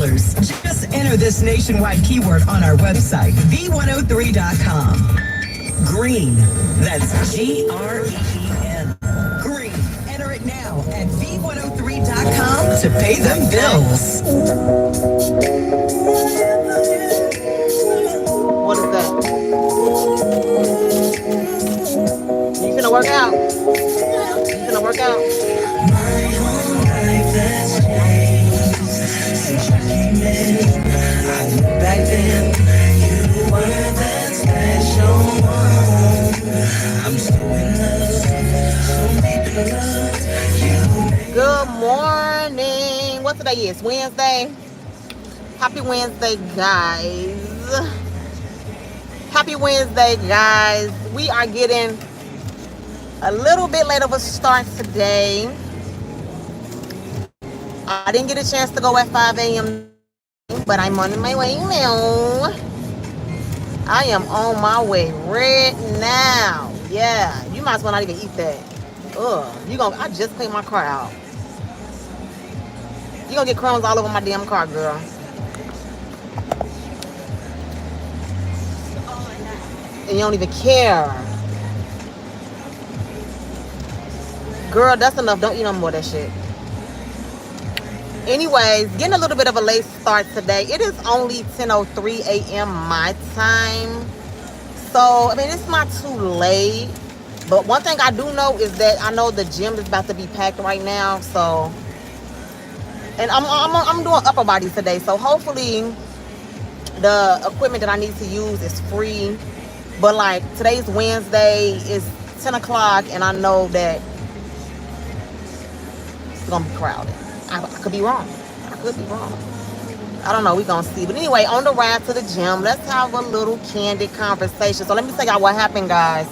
Just enter this nationwide keyword on our website, v103.com. Green. That's Green. Green. Enter it now at v103.com to pay them bills. What is that? You finna work out? You finna work out? My whole life has changed since you came in. I look back then, you were that special one. I'm so in love, so deep in love. Good morning. What today is? Wednesday. Happy Wednesday, guys. Happy Wednesday, guys. We are getting a little bit late of a start today. I didn't get a chance to go at 5 a.m., but I'm on my way now. I am on my way right now. Yeah, you might as well not even eat that. I just cleaned my car out. You gonna get crumbs all over my damn car, girl. And you don't even care. Girl, that's enough. Don't eat no more of that shit. Anyways, getting a little bit of a late start today. It is only 10:03 a.m. my time. So, I mean, it's not too late. But one thing I do know is that I know the gym is about to be packed right now. So, and I'm doing upper body today. So, hopefully, the equipment that I need to use is free. But, like, today's Wednesday. It's 10 o'clock. And I know that it's going to be crowded. I could be wrong. I could be wrong. I don't know. We're going to see. But anyway, on the ride to the gym, let's have a little candid conversation. So let me tell y'all what happened, guys.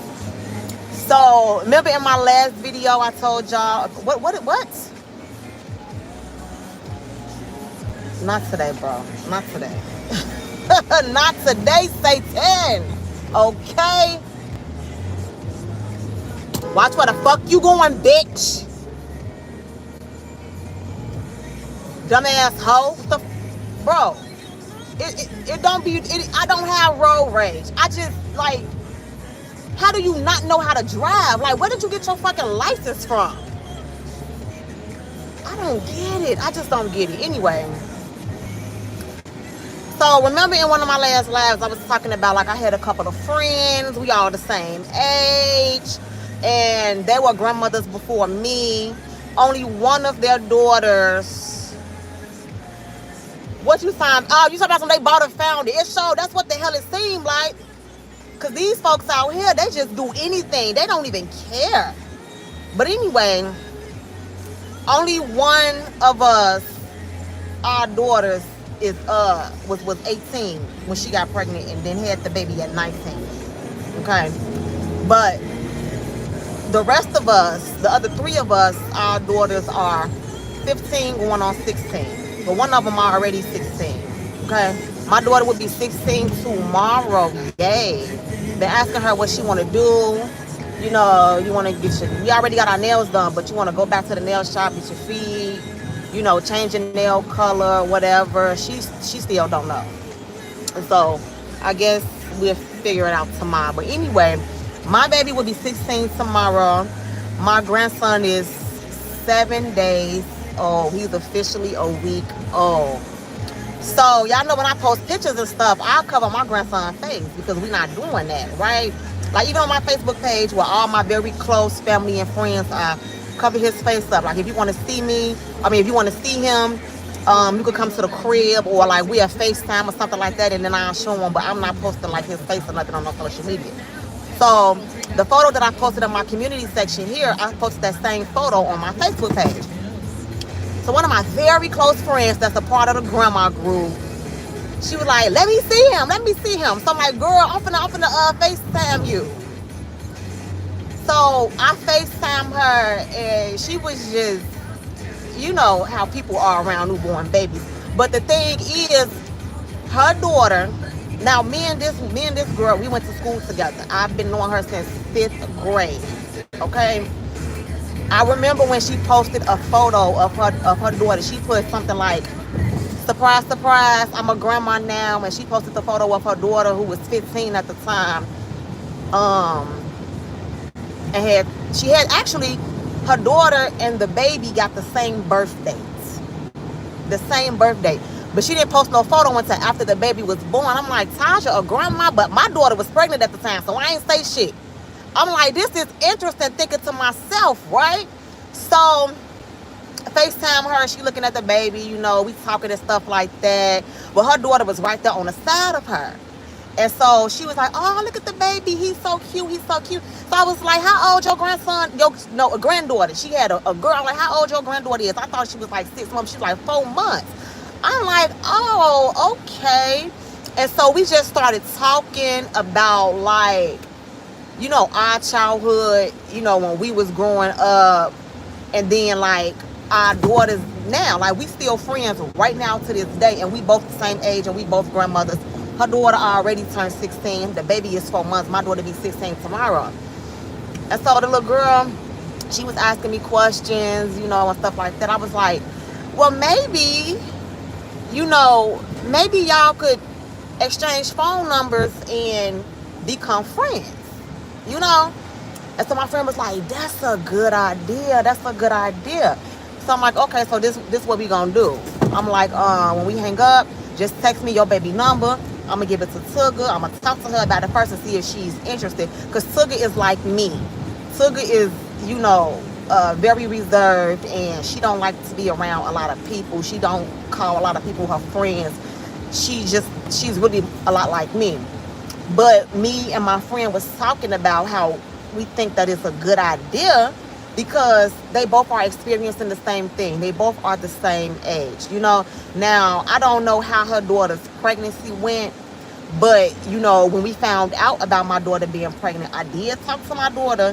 So remember in my last video, I told y'all, what? Not today, bro. Not today. Not today, Satan. Okay? Watch where the fuck you going, bitch. Dumbass hoe. Bro, it don't be, I don't have road rage. I just, like, how do you not know how to drive? Like, where did you get your fucking license from? I don't get it. I just don't get it. Anyway. So, remember in one of my last lives, I was talking about, like, I had a couple of friends. We all the same age. And they were grandmothers before me. Only one of their daughters... What you find? Oh, you talking about when they bought and found it. It showed. That's what the hell it seemed like. Because these folks out here, they just do anything. They don't even care. But anyway, only one of us, our daughters, was 18 when she got pregnant and then had the baby at 19. Okay? But the rest of us, the other three of us, our daughters are 15 going on 16. But one of them are already 16. Okay? My daughter would be 16 tomorrow. Yay. Been asking her what she want to do. You know, you want to get your... We already got our nails done, but you want to go back to the nail shop, get your feet, you know, change your nail color, whatever. She still don't know. And so, I guess we'll figure it out tomorrow. But anyway, my baby will be 16 tomorrow. My grandson is 7 days old. He's officially a week old. So y'all know when I post pictures and stuff, I'll cover my grandson's face because we're not doing that, right? Like even on my Facebook page where all my very close family and friends are, cover his face up. Like if you want to see me, if you want to see him, you could come to the crib or like we have FaceTime or something like that and then I'll show him, but I'm not posting like his face or nothing on no social media. So the photo that I posted in my community section here, I posted that same photo on my Facebook page. So one of my very close friends that's a part of the grandma group, she was like, let me see him. So I'm like, girl, I'm finna FaceTime you. So I FaceTimed her and she was just, you know how people are around newborn babies. But the thing is, her daughter, now me and this girl, we went to school together. I've been knowing her since 5th grade, okay? I remember when she posted a photo of her daughter, she put something like Surprise, surprise, I'm a grandma now, and she posted the photo of her daughter who was 15 at the time. Um, and she had actually, her daughter and the baby got the same birth dates. The same birthday. But she didn't post no photo until after the baby was born. I'm like, Tasha, a grandma? But my daughter was pregnant at the time, so I ain't say shit. I'm like, this is interesting, thinking to myself, right? So FaceTime her, she looking at the baby, you know, we talking and stuff like that. But her daughter was right there on the side of her. And so she was like, oh, look at the baby. He's so cute. He's so cute. So I was like, how old your grandson? A granddaughter. She had a girl. I'm like, how old your granddaughter is? I thought she was like 6 months. She was like 4 months. I'm like, oh, okay. And so we just started talking about, like, you know, our childhood, you know, when we was growing up. And then, like, our daughters now. Like, we still friends right now to this day. And we both the same age, and we both grandmothers. Her daughter already turned 16. The baby is 4 months. My daughter be 16 tomorrow. And so the little girl, she was asking me questions, you know, and stuff like that. I was like, well, maybe, you know, maybe y'all could exchange phone numbers and become friends, you know? And so my friend was like, that's a good idea. That's a good idea. So I'm like, okay, so this what we gonna do. I'm like, when we hang up, just text me your baby number. I'm gonna give it to Tugga. I'm gonna talk to her about it first and see if she's interested. Because Tugga is like me. Tugga is, you know, very reserved, and she don't like to be around a lot of people. She don't call a lot of people her friends. She's really a lot like me. But me and my friend was talking about how we think that it's a good idea because they both are experiencing the same thing. They both are the same age, you know. Now, I don't know how her daughter's pregnancy went, but, you know, when we found out about my daughter being pregnant, I did talk to my daughter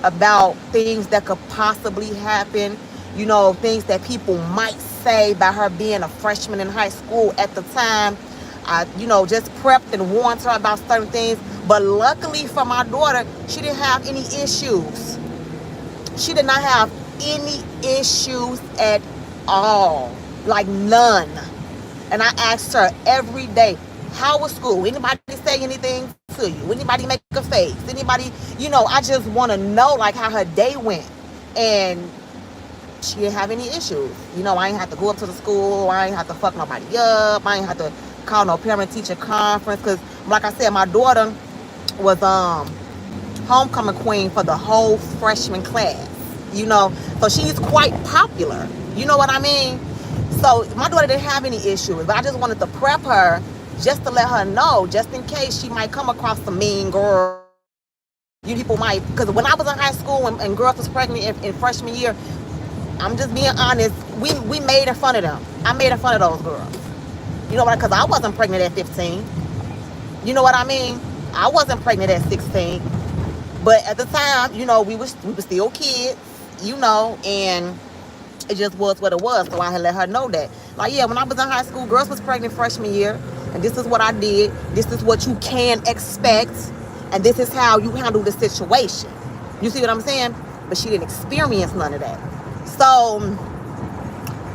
about things that could possibly happen, you know, things that people might say about her being a freshman in high school at the time. I, you know, just prepped and warned her about certain things. But luckily for my daughter, she didn't have any issues. She did not have any issues at all. Like none. And I asked her every day, how was school? Anybody say anything to you? Anybody make a face? Anybody, you know, I just want to know, like, how her day went. And she didn't have any issues. You know, I ain't have to go up to the school. I ain't have to fuck nobody up. I ain't have to call no parent-teacher conference. Because, like I said, my daughter was homecoming queen for the whole freshman class, you know, so she's quite popular, you know what I mean? So my daughter didn't have any issues, but I just wanted to prep her just to let her know, just in case she might come across some mean girl. You people might, because when I was in high school and girls was pregnant in freshman year, I'm just being honest, we made in fun of them. I made in fun of those girls, you know what? Because I wasn't pregnant at 15, you know what I mean? I wasn't pregnant at 16, but at the time, you know, we were still kids, you know, and it just was what it was. So I had let her know that. Like, yeah, when I was in high school, girls was pregnant freshman year, and this is what I did. This is what you can expect, and this is how you handle the situation. You see what I'm saying? But she didn't experience none of that. So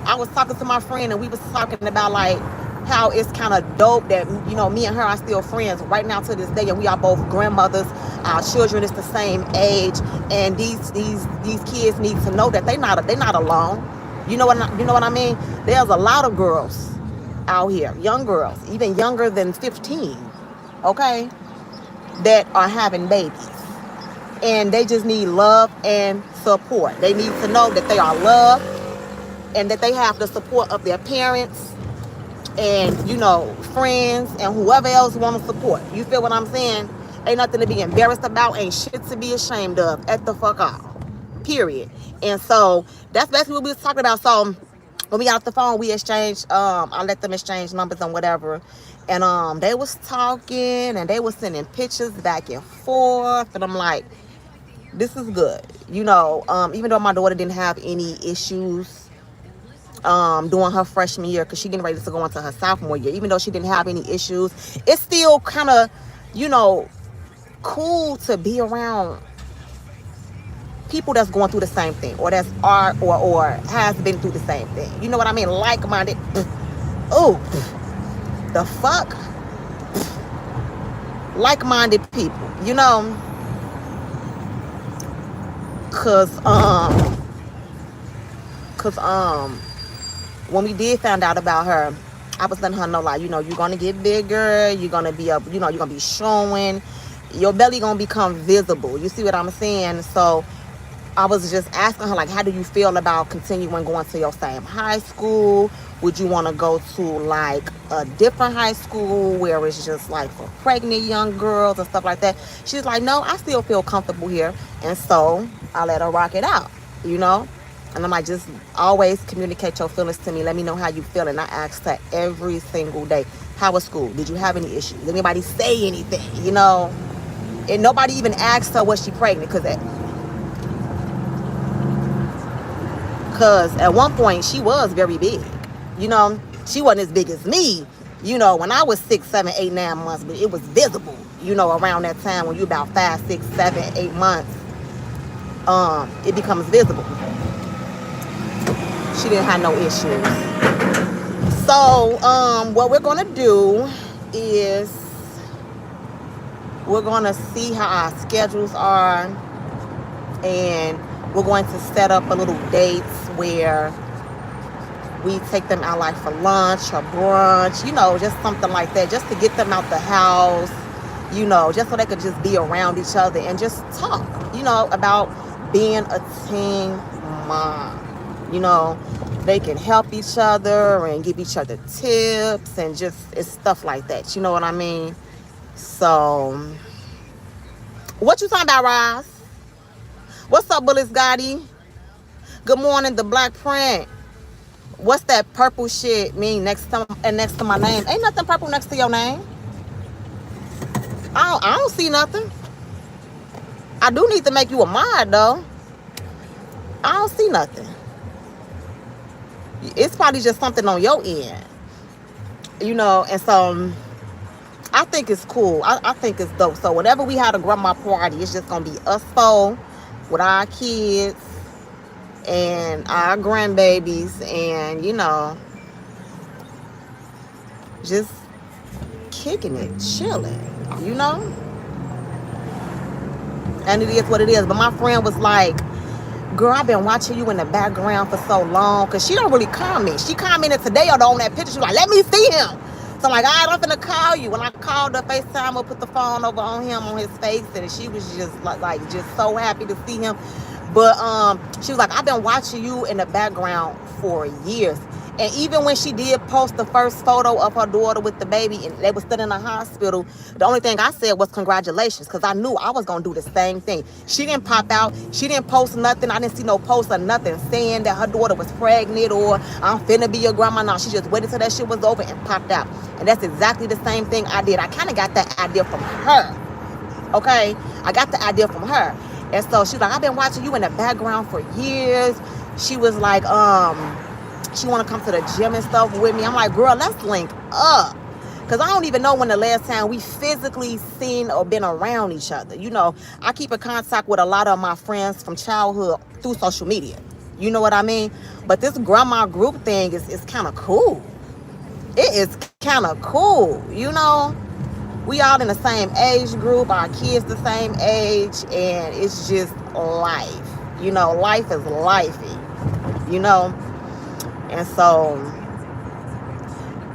I was talking to my friend, and we was talking about, like, how it's kind of dope that, you know, me and her are still friends right now to this day, and we are both grandmothers. Our children is the same age, and these kids need to know that they're not alone. You know what I mean? There's a lot of girls out here, young girls, even younger than 15, okay, that are having babies, and they just need love and support. They need to know that they are loved and that they have the support of their parents and, you know, friends and whoever else want to support. You feel what I'm saying? Ain't nothing to be embarrassed about. Ain't shit to be ashamed of. At the fuck off. Period. And so that's basically what we was talking about. So when we got off the phone, we exchanged, I let them exchange numbers and whatever. And they was talking and they was sending pictures back and forth. And I'm like, this is good. You know, even though my daughter didn't have any issues during her freshman year, because she getting ready to go into her sophomore year, even though she didn't have any issues, it's still kind of, you know, cool to be around people that's going through the same thing, or that's are or has been through the same thing. You know what I mean? Like-minded. Oh, the fuck? Like-minded people, you know? Cause when we did find out about her, I was letting her know, like, you know, you're gonna get bigger, you're gonna be up, you know, you're gonna be showing, your belly gonna become visible. You see what I'm saying? So I was just asking her, like, how do you feel about continuing going to your same high school? Would you want to go to like a different high school where it's just like for pregnant young girls and stuff like that? She's like, no, I still feel comfortable here. And so I let her rock it out, you know? And I'm like, just always communicate your feelings to me. Let me know how you feel. And I asked her every single day, how was school? Did you have any issues? Did anybody say anything? You know? And nobody even asked her, was she pregnant? Because at one point she was very big. You know, she wasn't as big as me. You know, when I was 6, 7, 8, 9 months, but it was visible. You know, around that time when you're about 5, 6, 7, 8 months, it becomes visible. She didn't have no issues. So, what we're gonna do is we're gonna see how our schedules are, and we're going to set up a little dates where we take them out like for lunch or brunch, you know, just something like that, just to get them out the house, you know, just so they could just be around each other and just talk, you know, about being a teen mom. You know, they can help each other and give each other tips and just, it's stuff like that. You know what I mean? So, what you talking about, Roz? What's up, Bullis Gotti? Good morning, the Black Print. What's that purple shit mean next to my name? Ain't nothing purple next to your name. I don't see nothing. I do need to make you a mod, though. I don't see nothing. It's probably just something on your end, you know. And so I think it's cool. I think it's dope. So whenever we have a grandma party, it's just gonna be us four with our kids and our grandbabies, and you know, just kicking it, chilling, you know. And it is what it is. But my friend was like, girl, I've been watching you in the background for so long, because she don't really comment. She commented today on that picture. She was like, let me see him. So I'm like, all right, I'm finna call you. When I called her FaceTime, I put the phone over on him, on his face, and she was just like just so happy to see him. But she was like, I've been watching you in the background for years. And even when she did post the first photo of her daughter with the baby and they were still in the hospital, the only thing I said was congratulations, because I knew I was going to do the same thing. She didn't pop out. She didn't post nothing. I didn't see no post or nothing saying that her daughter was pregnant or I'm finna be your grandma. No, she just waited till that shit was over and popped out. And that's exactly the same thing I did. I kind of got that idea from her. Okay? I got the idea from her. And so she's like, I've been watching you in the background for years. She was like, she want to come to the gym and stuff with me. I'm like, girl, let's link up. Because I don't even know when the last time we physically seen or been around each other. You know, I keep in contact with a lot of my friends from childhood through social media. You know what I mean? But this grandma group thing is kind of cool. It is kind of cool, you know? We all in the same age group. Our kids the same age. And it's just life. You know, life is lifey. You know? And so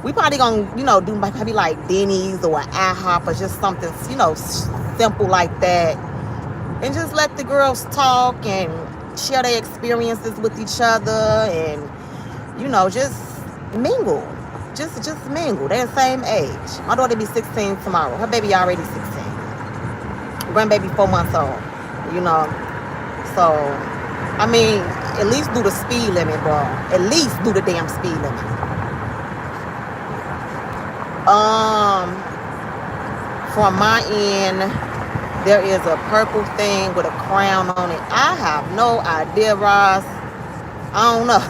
we probably gonna, you know, do maybe like Denny's or IHOP or just something, you know, simple like that. And just let the girls talk and share their experiences with each other and, you know, just mingle. Just mingle. They're the same age. My daughter be 16 tomorrow. Her baby already 16. Grandbaby 4 months old. You know. So, I mean, at least do the speed limit, bro. At least do the damn speed limit. From my end, there is a purple thing with a crown on it. I have no idea, Ross. I don't know.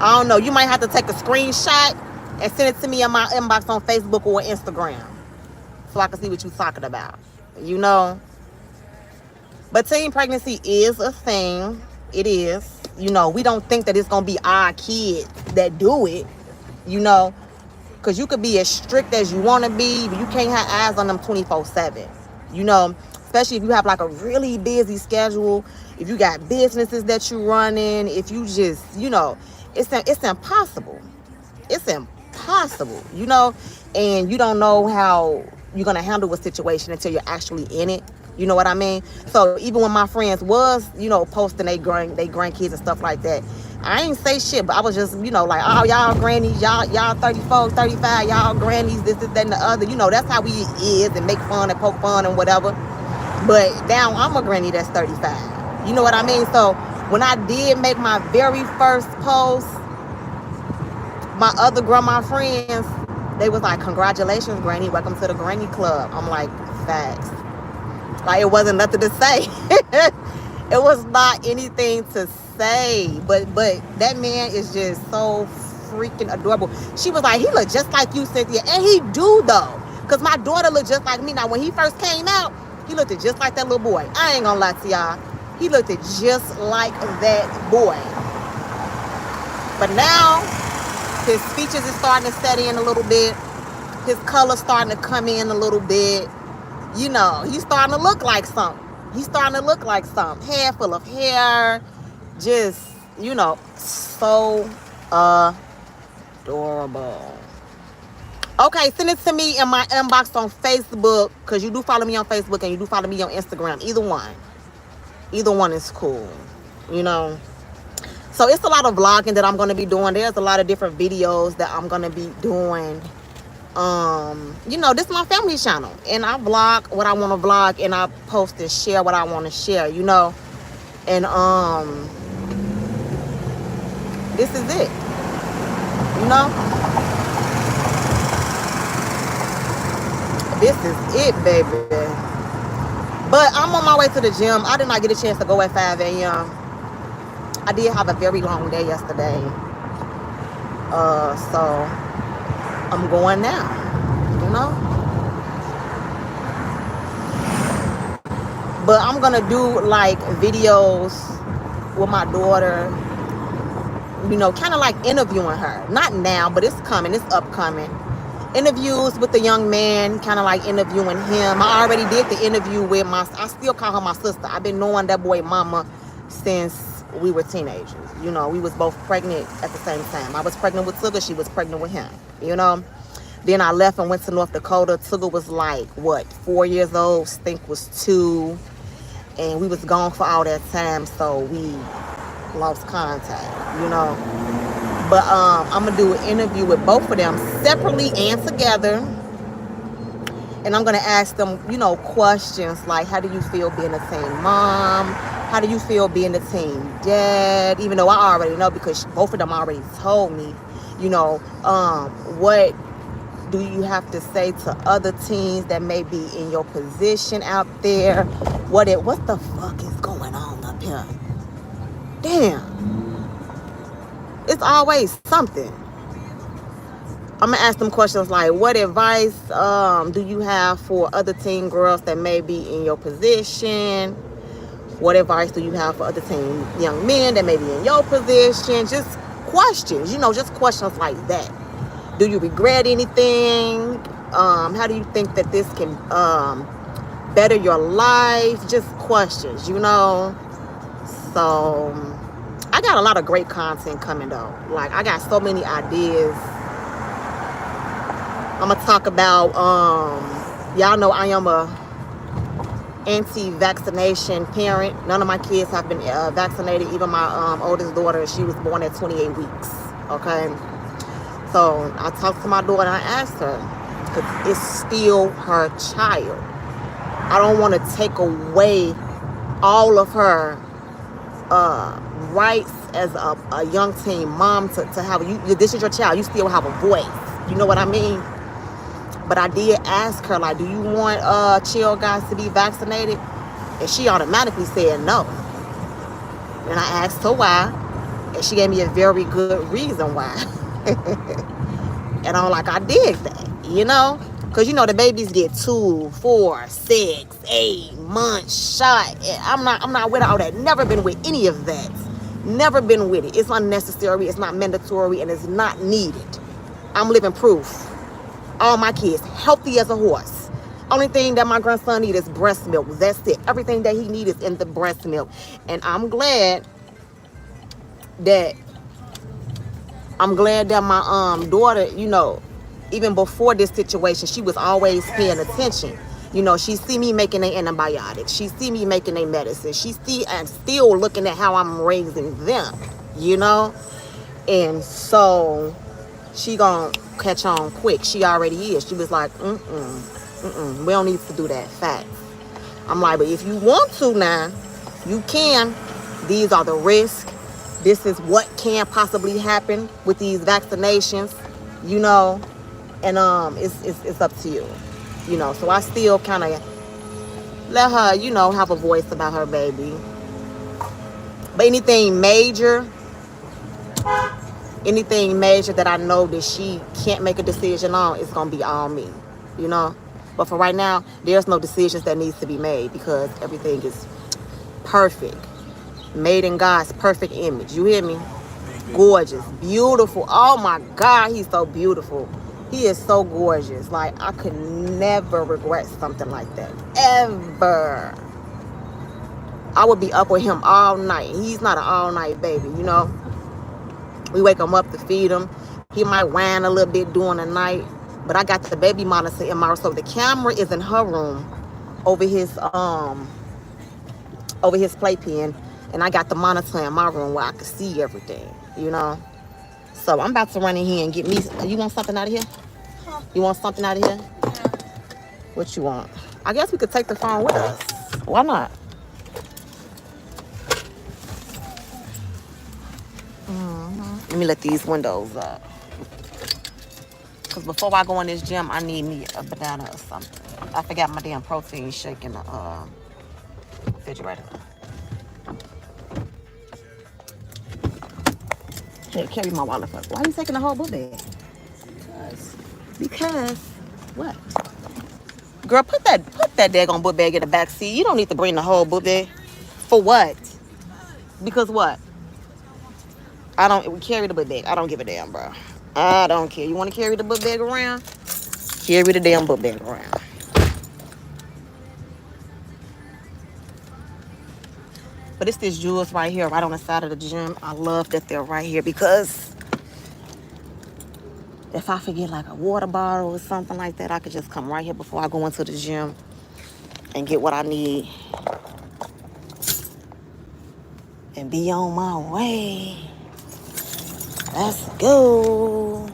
I don't know. You might have to take a screenshot and send it to me in my inbox on Facebook or Instagram so I can see what you're talking about. You know? But teen pregnancy is a thing. It is. you know, we don't think that it's gonna be our kids that do it, you know, because you could be as strict as you want to be, but you can't have eyes on them 24/7, you know, especially if you have like a really busy schedule, if you got businesses that you running, if you just, you know, it's impossible. It's impossible, you know, and you don't know how you're gonna handle a situation until you're actually in it. You know what I mean? So even when my friends was, you know, posting they grandkids and stuff like that, I ain't say shit, but I was just, you know, like, oh, y'all grannies, y'all 34, 35, y'all grannies, this, that, and the other. You know, that's how we is, and make fun and poke fun and whatever. But now I'm a granny that's 35. You know what I mean? So when I did make my very first post, my other grandma friends, they was like, congratulations, granny, welcome to the granny club. I'm like, facts. Like, it wasn't nothing to say. It was not anything to say. But that man is just so freaking adorable. She was like, he look just like you, Cynthia. And he do, though. Because my daughter looked just like me. Now, when he first came out, he looked just like that little boy. I ain't gonna lie to y'all. He looked just like that boy. But now, his features is starting to set in a little bit. His color's starting to come in a little bit. You know, he's starting to look like something. Hair full of hair. Just, you know, so adorable. Okay, send it to me in my inbox on Facebook, because you do follow me on Facebook and you do follow me on Instagram. Either one is cool, you know. So it's a lot of vlogging that I'm going to be doing. There's a lot of different videos that I'm going to be doing. You know, this is my family channel, and I vlog what I want to vlog, and I post and share what I want to share, you know. And this is it, you know. This is it, baby. But I'm on my way to the gym. I did not get a chance to go at 5 a.m. I did have a very long day yesterday. So I'm going now, you know. But I'm gonna do like videos with my daughter, you know, kind of like interviewing her. Not now, but it's coming, it's upcoming. Interviews with the young man, kind of like interviewing him. I already did the interview with I still call her my sister. I've been knowing that boy mama since we were teenagers. You know, we was both pregnant at the same time. I was pregnant with Tigger, she was pregnant with him, you know. Then I left and went to North Dakota. Tigger was like, what, 4 years old? Stink was 2. And we was gone for all that time, so we lost contact, you know. But I'm going to do an interview with both of them separately and together. And I'm going to ask them, you know, questions like, how do you feel being a teen mom? How do you feel being a teen dad? Even though I already know, because both of them already told me, you know, what do you have to say to other teens that may be in your position out there? What the fuck is going on up here? Damn. It's always something. I'm gonna ask them questions like, what advice do you have for other teen girls that may be in your position? What advice do you have for other teen young men that may be in your position? Just questions, you know, just questions like that. Do you regret anything? How do you think that this can better your life? Just questions, you know. So I got a lot of great content coming though. Like, I got so many ideas. I'm gonna talk about y'all know I am a anti-vaccination parent. None of my kids have been vaccinated. Even my oldest daughter, she was born at 28 weeks. Okay, so I talked to my daughter and I asked her, because it's still her child. I don't want to take away all of her rights as a young teen mom to have you. This is your child. You still have a voice. You know what I mean? But I did ask her, like, do you want chill guys to be vaccinated? And she automatically said no. And I asked her why, and she gave me a very good reason why. And I'm like, I dig that, you know? Because, you know, the babies get 2, 4, 6, 8 months shot. I'm not with all that. Never been with any of that. Never been with it. It's unnecessary, it's not mandatory, and it's not needed. I'm living proof. All my kids, healthy as a horse. Only thing that my grandson needs is breast milk. That's it. Everything that he needs is in the breast milk. And I'm glad that my daughter, you know, even before this situation, she was always paying attention. You know, she see me making the antibiotics. She see me making their medicine. She see and still looking at how I'm raising them, you know? And so she gonna catch on quick. She already is. She was like, we don't need to do that. Facts. I'm like, but if you want to now, you can. These are the risks. This is what can possibly happen with these vaccinations, you know, and it's up to you, you know. So I still kind of let her, you know, have a voice about her baby. But anything major that I know that she can't make a decision on, it's gonna be on me, you know. But for right now, there's no decisions that needs to be made because everything is perfect. Made in God's perfect image. You hear me? Gorgeous. Beautiful. Oh my God, he's so beautiful. He is so gorgeous. Like, I could never regret something like that. Ever. I would be up with him all night. He's not an all-night baby, you know? We wake him up to feed him. He might whine a little bit during the night. But I got the baby monitor in my room. So the camera is in her room over his playpen. And I got the monitor in my room where I can see everything, you know? So I'm about to run in here and get me... You want something out of here? Huh? You want something out of here? Yeah. What you want? I guess we could take the phone with us. Why not? Let me let these windows up. Because before I go in this gym, I need me a banana or something. I forgot my damn protein shake in the refrigerator. Hey, carry my wallet first. Why are you taking the whole book bag? Because what? Girl, put that daggone book bag in the back seat. You don't need to bring the whole book bag. For what? Because what? We carry the book bag. I don't give a damn, bro. I don't care. You want to carry the book bag around? Carry the damn book bag around. But it's this Jewels right here, right on the side of the gym. I love that they're right here because if I forget like a water bottle or something like that, I could just come right here before I go into the gym and get what I need and be on my way. Let's go.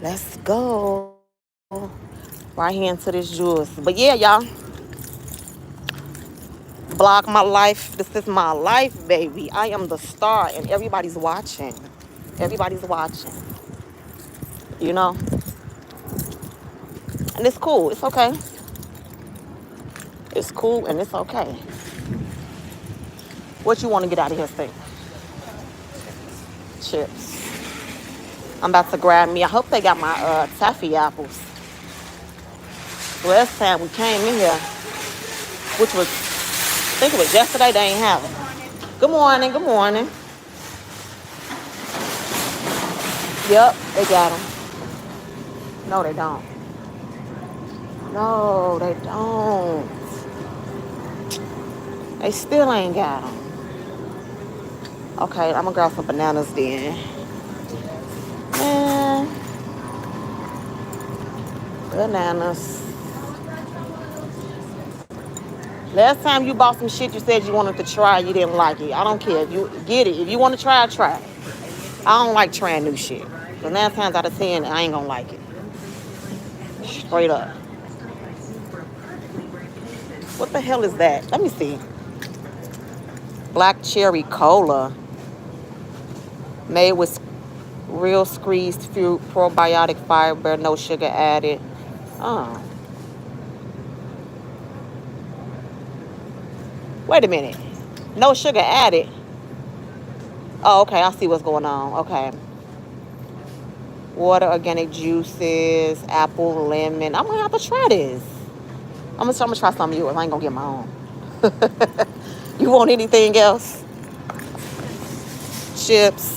Let's go. Right here into this Jewels. But yeah, y'all. Vlog my life. This is my life, baby. I am the star and everybody's watching. Everybody's watching. You know? And it's cool. It's okay. It's cool and it's okay. What you want to get out of here, Steve? Chips. I'm about to grab me. I hope they got my taffy apples. Last time we came in here, which was, I think it was yesterday, they ain't have them. Good morning, good morning. Yep, they got them. No, they don't. No, they don't. They still ain't got them. Okay, I'm gonna grab some bananas then. Man. Bananas. Last time you bought some shit you said you wanted to try, you didn't like it. I don't care. If you get it. If you want to try, try it. I don't like trying new shit. But 9 times out of 10, I ain't gonna like it. Straight up. What the hell is that? Let me see. Black cherry cola. Made with real squeezed fruit, probiotic fiber, no sugar added. Oh. Wait a minute. No sugar added. Oh, okay. I see what's going on. Okay. Water, organic juices, apple, lemon. I'm going to have to try this. I'm gonna try some of yours. I ain't going to get my own. You want anything else? Chips.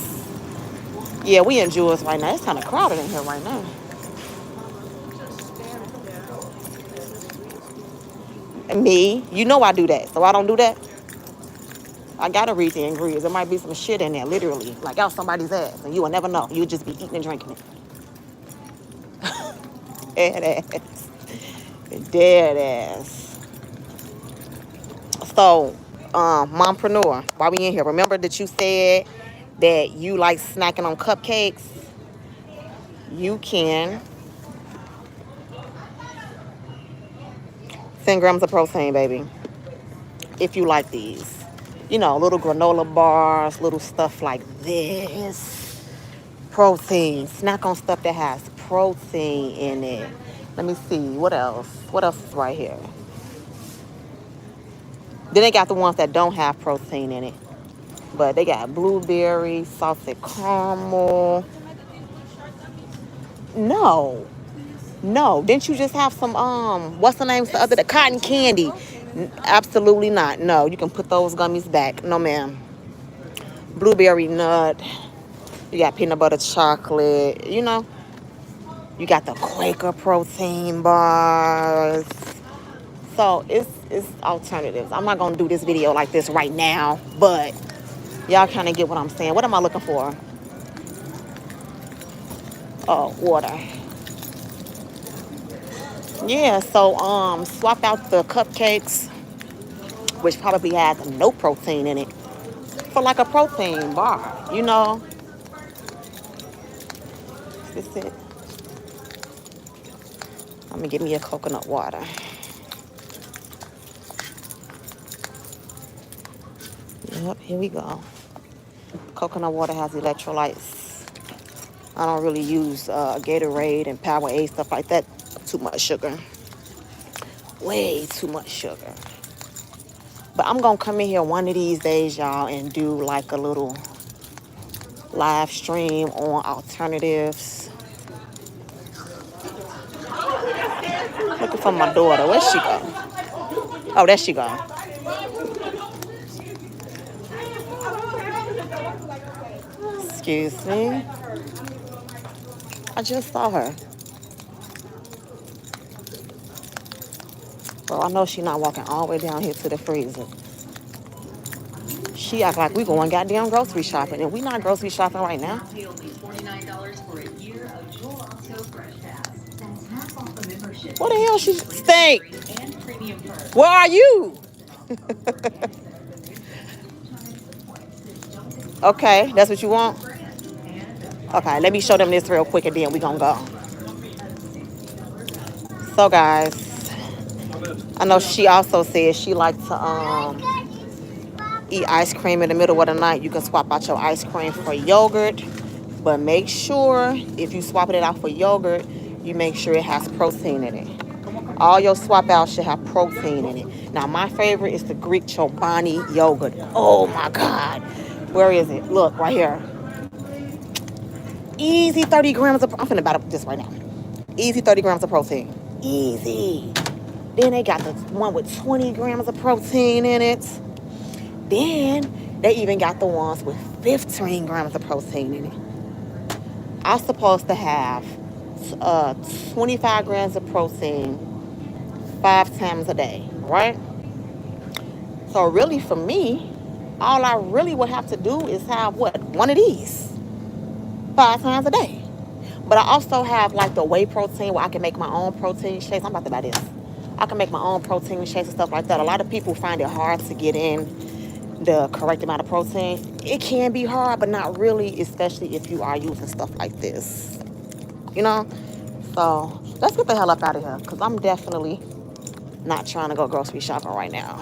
Yeah, we in Jewels right now. It's kind of crowded in here right now. And me, you know I do that, so I don't do that. I gotta read the ingredients. There might be some shit in there, literally, like out somebody's ass, and you will never know. You'll just be eating and drinking it. Dead ass. Dead ass. So, mompreneur, while we in here, remember that you said that you like snacking on cupcakes? You can 10 grams of protein, baby, if you like these. You know, little granola bars, little stuff like this. Protein. Snack on stuff that has protein in it. Let me see. What else? What else is right here? Then they got the ones that don't have protein in it. But they got blueberry, salted caramel. No. No. Didn't you just have some, what's the name? The cotton candy. Absolutely not. No, you can put those gummies back. No, ma'am. Blueberry nut. You got peanut butter chocolate. You know. You got the Quaker protein bars. So it's alternatives. I'm not gonna do this video like this right now, but y'all kind of get what I'm saying. What am I looking for? Oh, water. Yeah, so swap out the cupcakes, which probably has no protein in it, for like a protein bar, you know. Is this it? I'm gonna get me a coconut water. Yep, here we go. Coconut water has electrolytes. I don't really use Gatorade and Powerade, stuff like that. Too much sugar. Way too much sugar. But I'm going to come in here one of these days, y'all, and do like a little live stream on alternatives. Looking for my daughter. Where's she go? Oh, there she go. Excuse me. I just saw her. Well, I know she's not walking all the way down here to the freezer. She act like we going goddamn grocery shopping, and we not grocery shopping right now. What the hell she stink? Where are you? Okay, that's what you want? Okay, let me show them this real quick and then we gonna go. So guys, I know she also said she likes to eat ice cream in the middle of the night. You can swap out your ice cream for yogurt, but make sure if you swap it out for yogurt, you make sure it has protein in it. All your swap outs should have protein in it. Now my favorite is the Greek Chobani yogurt. Oh my God. Where is it? Look, right here. Easy 30 grams of, I'm finna buy this right now. Easy 30 grams of protein. Easy. Then they got the one with 20 grams of protein in it. Then they even got the ones with 15 grams of protein in it. I'm supposed to have 25 grams of protein 5 times a day, right? So really for me, all I really would have to do is have what? One of these 5 times a day. But I also have like the whey protein where I can make my own protein shakes. I'm about to buy this. I can make my own protein shakes and stuff like that. A lot of people find it hard to get in the correct amount of protein. It can be hard, but not really, especially if you are using stuff like this. You know? So let's get the hell up out of here, because I'm definitely not trying to go grocery shopping right now.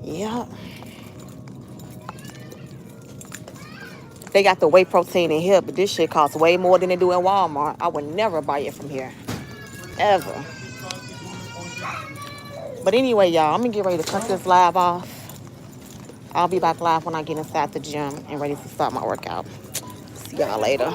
Yep. They got the whey protein in here, but this shit costs way more than they do in Walmart. I would never buy it from here. Ever. But anyway, y'all, I'm going to get ready to cut this live off. I'll be back live when I get inside the gym and ready to start my workout. See y'all later.